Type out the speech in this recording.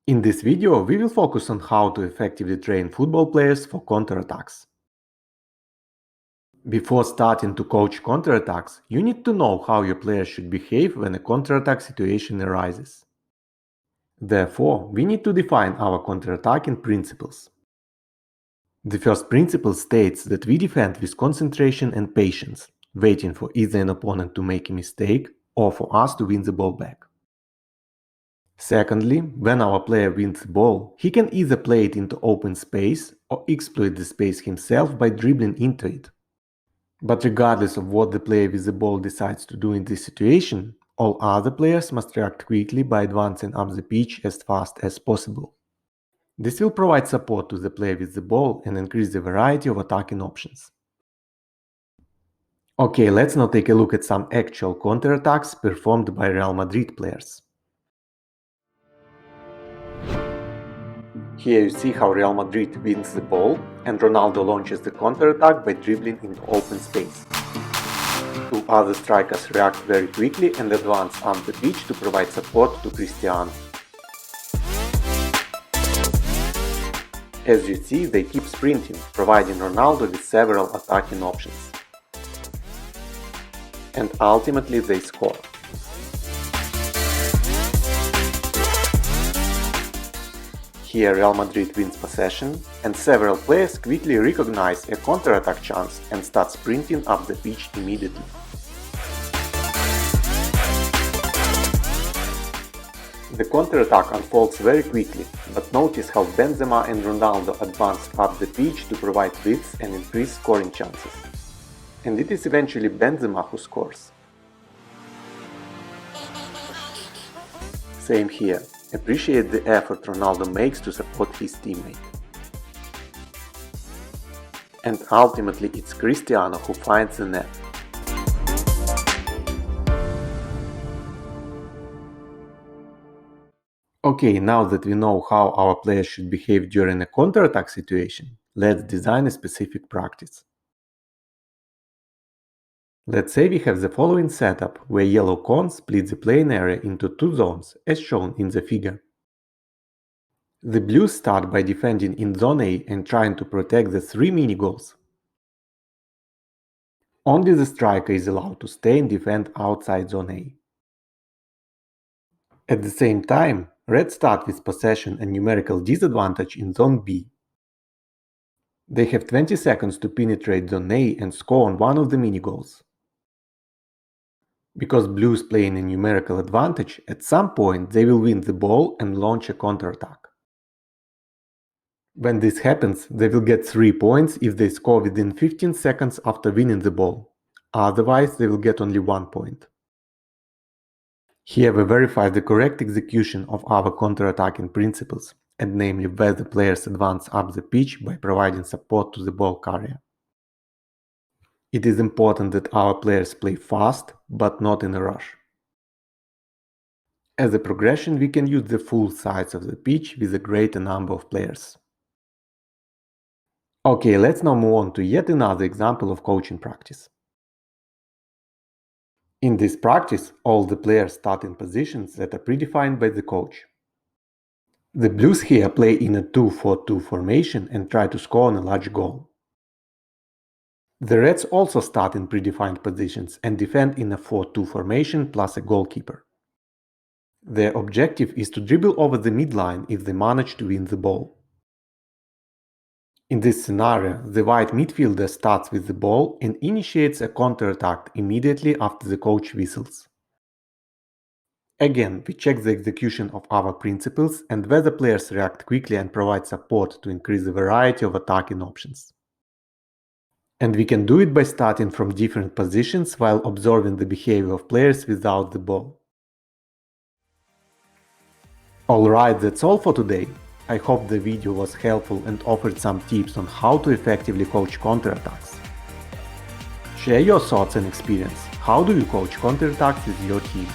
In this video, we will focus on how to effectively train football players for counterattacks. Before starting to coach counterattacks, you need to know how your players should behave when a counterattack situation arises. Therefore, we need to define our counterattacking principles. The first principle states that we defend with concentration and patience, waiting for either an opponent to make a mistake or for us to win the ball back. Secondly, when our player wins the ball, he can either play it into open space or exploit the space himself by dribbling into it. But regardless of what the player with the ball decides to do in this situation, all other players must react quickly by advancing up the pitch as fast as possible. This will provide support to the player with the ball and increase the variety of attacking options. Okay, let's now take a look at some actual counterattacks performed by Real Madrid players. Here you see how Real Madrid wins the ball and Ronaldo launches the counterattack by dribbling into open space. Two other strikers react very quickly and advance up the pitch to provide support to Cristiano. As you see, they keep sprinting, providing Ronaldo with several attacking options. And ultimately they score. Here Real Madrid wins possession, and several players quickly recognize a counterattack chance and start sprinting up the pitch immediately. The counterattack unfolds very quickly, but notice how Benzema and Ronaldo advanced up the pitch to provide width and increase scoring chances. And it is eventually Benzema who scores. Same here. Appreciate the effort Ronaldo makes to support his teammate. And ultimately it's Cristiano who finds the net. Okay, now that we know how our players should behave during a counterattack situation, let's design a specific practice. Let's say we have the following setup, where yellow cone splits the playing area into two zones, as shown in the figure. The blues start by defending in zone A and trying to protect the 3 mini-goals. Only the striker is allowed to stay and defend outside zone A. At the same time, red start with possession and numerical disadvantage in zone B. They have 20 seconds to penetrate zone A and score on one of the mini-goals. Because blues play in a numerical advantage, at some point they will win the ball and launch a counterattack. When this happens, they will get 3 points if they score within 15 seconds after winning the ball. Otherwise, they will get only 1 point. Here we verify the correct execution of our counterattacking principles, and namely where the players advance up the pitch by providing support to the ball carrier. It is important that our players play fast, but not in a rush. As a progression, we can use the full size of the pitch with a greater number of players. Okay, let's now move on to yet another example of coaching practice. In this practice, all the players start in positions that are predefined by the coach. The blues here play in a 2-4-2 formation and try to score on a large goal. The reds also start in predefined positions and defend in a 4-2 formation plus a goalkeeper. Their objective is to dribble over the midline if they manage to win the ball. In this scenario, the white midfielder starts with the ball and initiates a counterattack immediately after the coach whistles. Again, we check the execution of our principles and whether players react quickly and provide support to increase the variety of attacking options. And we can do it by starting from different positions while observing the behavior of players without the ball. Alright, that's all for today. I hope the video was helpful and offered some tips on how to effectively coach counterattacks. Share your thoughts and experience. How do you coach counterattacks with your team?